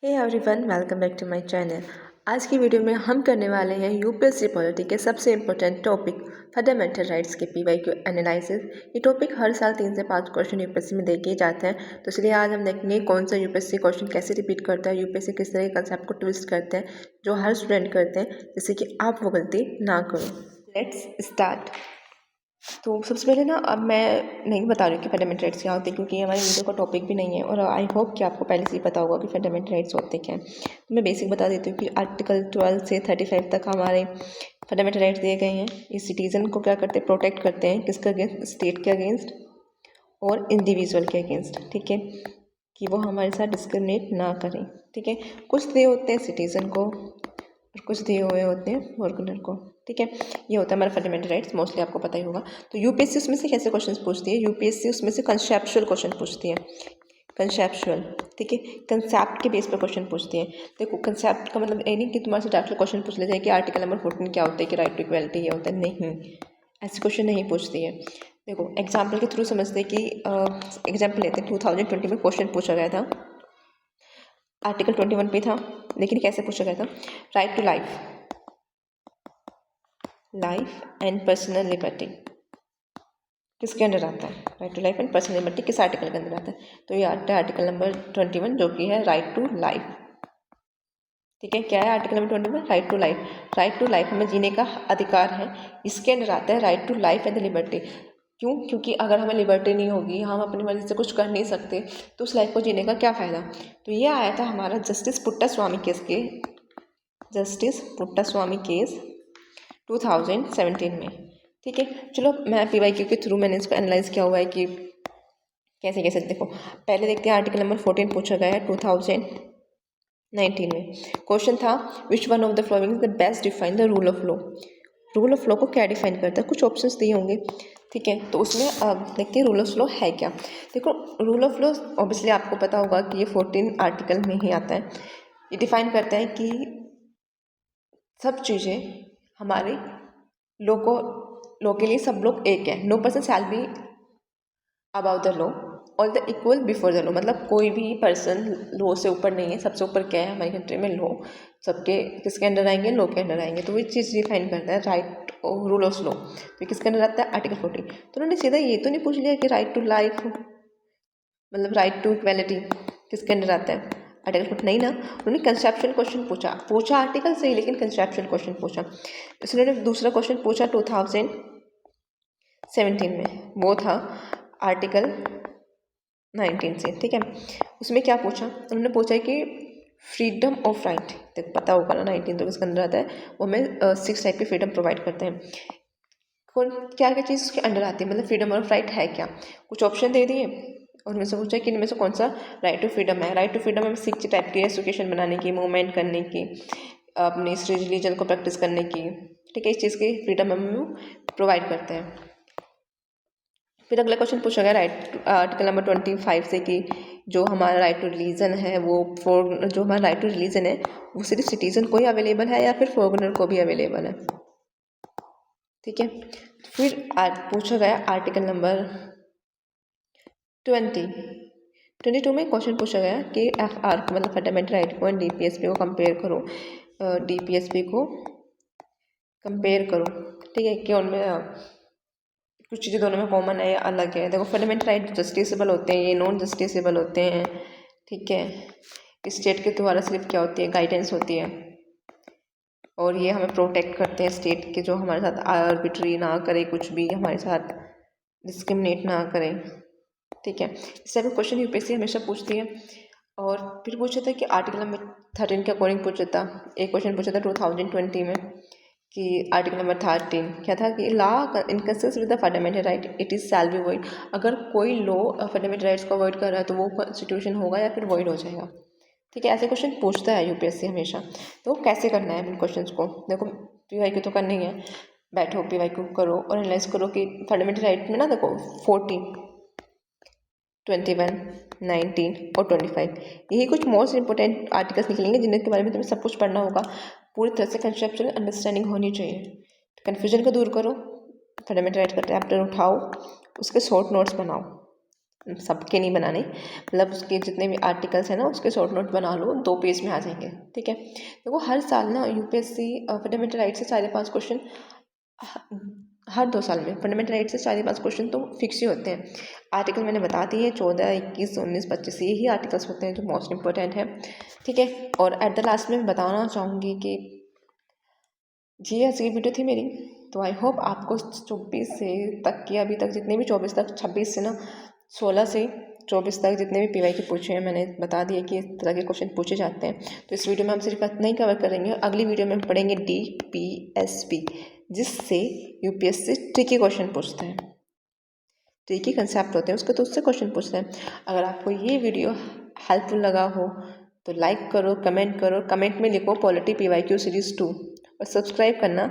Hey everyone, welcome back to my channel. आज की video में हम करने वाले हैं यूपीएससी पॉलिटी के सबसे इम्पोर्टेंट टॉपिक फंडामेंटल राइट्स के पीवाईक्यू एनालिसिस। ये टॉपिक हर साल 3 से 5 क्वेश्चन यूपीएससी में देखे जाते हैं, तो इसलिए आज हम देखेंगे कौन सा यूपीएससी क्वेश्चन कैसे रिपीट करता है, यूपीएससी किस तरह के कंसेप्ट को ट्विस्ट करते हैं जो हर स्टूडेंट करते हैं, जिससे कि आप वो गलती ना करो। Let's start. तो सबसे पहले ना, अब मैं नहीं बता रही हूँ कि फंडामेंटल राइट्स क्या होते हैं, क्योंकि हमारे वीडियो का टॉपिक भी नहीं है और आई होप कि आपको पहले से ही पता होगा कि फंडामेंटल राइट्स होते क्या हैं। तो मैं बेसिक बता देती हूँ कि आर्टिकल 12 से 35 तक हमारे फंडामेंटल राइट्स दिए गए हैं। ये सिटीज़न को क्या करते हैं, प्रोटेक्ट करते हैं। किसके अगेंस्ट? स्टेट के अगेंस्ट और इंडिविजुअल के अगेंस्ट। ठीक है, कि वो हमारे साथ डिस्क्रिमिनेट ना करें। ठीक है, कुछ दिए होते हैं सिटीज़न को और कुछ दिए हुए होते हैं फॉरगनर को। ठीक है, ये होता है हमारा फंडामेंटल राइट्स, मोस्टली आपको पता ही होगा। तो यूपीएससी उसमें से कैसे क्वेश्चन पूछती है? यूपीएससी उसमें से कंसेप्चुअल क्वेश्चन पूछती है, कंसेप्चुअल। ठीक है, कंसेप्ट के बेस पर क्वेश्चन पूछती है। देखो, कंसेप्ट का मतलब ये नहीं कि तुम्हारे से डायरेक्ट क्वेश्चन पूछ ले जाए कि आर्टिकल नंबर 14 क्या होता है, कि राइट टू इक्वलिटी ये होता है। नहीं, ऐसे क्वेश्चन नहीं पूछती है। देखो, एग्जाम्पल के थ्रू समझते हैं कि एग्जाम्पल लेते हैं। 2020 में क्वेश्चन पूछा गया था, आर्टिकल 21 पे था, लेकिन कैसे पूछा गया था? Right to life and personal liberty किसके अंडर आता है? Right to life and personal liberty किस आर्टिकल के अंदर आता है? तो ये आता है आर्टिकल नंबर 21, जो कि है राइट टू लाइफ। ठीक है, क्या है article number 21? Right to life. Right to life हमें जीने का अधिकार है, इसके अंदर आता है right to life and liberty. क्यों? क्योंकि अगर हमें लिबर्टी नहीं होगी, हम अपनी मर्जी से कुछ कर नहीं सकते, तो उस लाइफ को जीने का क्या फ़ायदा? तो ये आया था हमारा जस्टिस पुट्टास्वामी केस के, जस्टिस पुट्टास्वामी केस 2017 में। ठीक है, चलो मैं पीवाईक्यू के थ्रू मैंने इसको एनालाइज किया हुआ है कि कैसे कैसे। देखो, पहले देखते हैं आर्टिकल नंबर 14 पूछा गया है 2019 में। क्वेश्चन था, which one of the following is the best define the rule of law. Rule of law को क्या डिफाइन करता है? कुछ ऑप्शंस दिए होंगे। ठीक है, तो उसमें देखते हैं रूल ऑफ लॉ है क्या। देखो, रूल ऑफ लॉ ऑब्वियसली आपको पता होगा कि ये 14 आर्टिकल में ही आता है। ये डिफाइन करता है कि सब चीज़ें हमारे लॉ के लिए सब लोग एक है। No person shall be about the law और the equal before the law. मतलब कोई भी पर्सन लॉ से ऊपर नहीं है। सबसे ऊपर क्या है हमारी कंट्री में? लॉ। सबके किसके अंडर आएंगे? लॉ के अंडर आएंगे। तो ये चीज़ डिफाइन करता है राइट रूल ऑफ लॉ। तो किसके अंडर आता है? आर्टिकल 14। तो उन्होंने सीधा ये तो नहीं पूछ लिया कि राइट टू लाइफ मतलब राइट टू इक्वेलिटी किसके अंडर आता है? आर्टिकल 14 नहीं ना। उन्होंने कंसेप्चुअल क्वेश्चन पूछा आर्टिकल से ही, लेकिन कंसेप्चुअल क्वेश्चन पूछा। इसलिए उन्होंने दूसरा क्वेश्चन पूछा 2017 में, वो था आर्टिकल 19 से। ठीक है, उसमें क्या पूछा? उन्होंने पूछा कि फ्रीडम ऑफ राइट, तक पता होगा ना 19 तो किसके अंदर आता है? वो हमें 6 टाइप की फ्रीडम प्रोवाइड करते हैं। कौन क्या क्या चीज़ उसके अंडर आती है, मतलब फ्रीडम ऑफ राइट है क्या? कुछ ऑप्शन दे दिए और उनमें से पूछा कि इनमें से कौन सा राइट टू फ्रीडम है। राइट टू फ्रीडम में 6 टाइप की, एजुकेशन बनाने की, मूवमेंट करने की, अपनी इस रिलीजन को प्रैक्टिस करने की। ठीक है, इस चीज़ की फ्रीडम हम प्रोवाइड करते हैं। फिर अगला क्वेश्चन पूछा गया आर्टिकल नंबर 25 से कि जो हमारा राइट टू रिलीजन है वो जो हमारा राइट टू रिलीजन है वो सिर्फ सिटीजन को ही अवेलेबल है या फिर फॉरनर को भी अवेलेबल है। ठीक है, फिर पूछा गया आर्टिकल नंबर 22 में क्वेश्चन पूछा गया कि FR को मतलब फंडामेंटल राइट को DPSP को कंपेयर करो। DPSP को कंपेयर करो। ठीक है, कि उनमें कुछ चीज़ें दोनों में कॉमन है या अलग है। देखो, फंडामेंटल राइट जस्टिसेबल होते हैं, ये नॉन जस्टिसेबल होते हैं। ठीक है, स्टेट के द्वारा सिर्फ क्या होती है? गाइडेंस होती है, और ये हमें प्रोटेक्ट करते हैं स्टेट के, जो हमारे साथ आर्बिट्री ना करे, कुछ भी हमारे साथ डिस्क्रिमिनेट ना करें। ठीक है, इस टाइप का क्वेश्चन यूपीएससी हमेशा पूछती है। और फिर पूछा था कि आर्टिकल नंबर 13 के अकॉर्डिंग पूछा था। एक क्वेश्चन पूछा था 2020 में कि आर्टिकल नंबर 13 क्या था कि law inconsistent with the fundamental right it is shall be void. अगर कोई लॉ फंडामेंटल राइट्स को अवॉइड कर रहा है तो वो कॉन्स्टिट्यूशन होगा या फिर वॉइड हो जाएगा। ठीक है, ऐसे क्वेश्चन पूछता है यूपीएससी हमेशा। तो कैसे करना है इन क्वेश्चंस को? देखो, पीवाईक्यू तो करनी है, बैठो पीवाईक्यू करो और एनालाइज करो कि फंडामेंटल राइट में ना, देखो 14, 21, 19 और 25 यही कुछ मोस्ट इंपॉर्टेंट आर्टिकल्स निकलेंगे जिनके बारे में तुम्हें सब कुछ पढ़ना होगा। पूरी तरह से कंसेप्चुअल अंडरस्टैंडिंग होनी चाहिए। कन्फ्यूजन को दूर करो, फंडामेंटल राइट का चैप्टर उठाओ, उसके शॉर्ट नोट्स बनाओ। सबके नहीं बनाने, मतलब उसके जितने भी आर्टिकल्स हैं ना उसके शॉर्ट नोट बना लो, 2 पेज में आ जाएंगे, ठीक है। देखो हर साल ना यूपीएससी फंडामेंटल राइट से 4-5 क्वेश्चन, हर 2 साल में फंडामेंटल राइट से 4-5 क्वेश्चन तो फिक्स ही होते हैं। आर्टिकल मैंने बता दिए 14, 21, 19, 25 यही आर्टिकल्स होते हैं जो मोस्ट इंपॉर्टेंट है, ठीक है। और एट द लास्ट में मैं बताना चाहूँगी कि जी ऐसी ये वीडियो थी मेरी, तो आई होप आपको 24 से तक की, अभी तक जितने भी 24 तक, 26 से ना 16 से 24 तक जितने भी पीवाई के पूछे हैं मैंने बता दिए कि इस तरह के क्वेश्चन पूछे जाते हैं। तो इस वीडियो में हम सिर्फ इतना ही कवर करेंगे, अगली वीडियो में हम पढ़ेंगे DPSP, जिससे यूपीएससी ट्रिकी क्वेश्चन पूछते हैं, ट्रिकी कंसेप्ट होते हैं उसके, तो उससे क्वेश्चन पूछते हैं। अगर आपको ये वीडियो हेल्पफुल लगा हो तो लाइक करो, कमेंट करो, कमेंट में लिखो पॉलिटी PYQ सीरीज़ 2 और सब्सक्राइब करना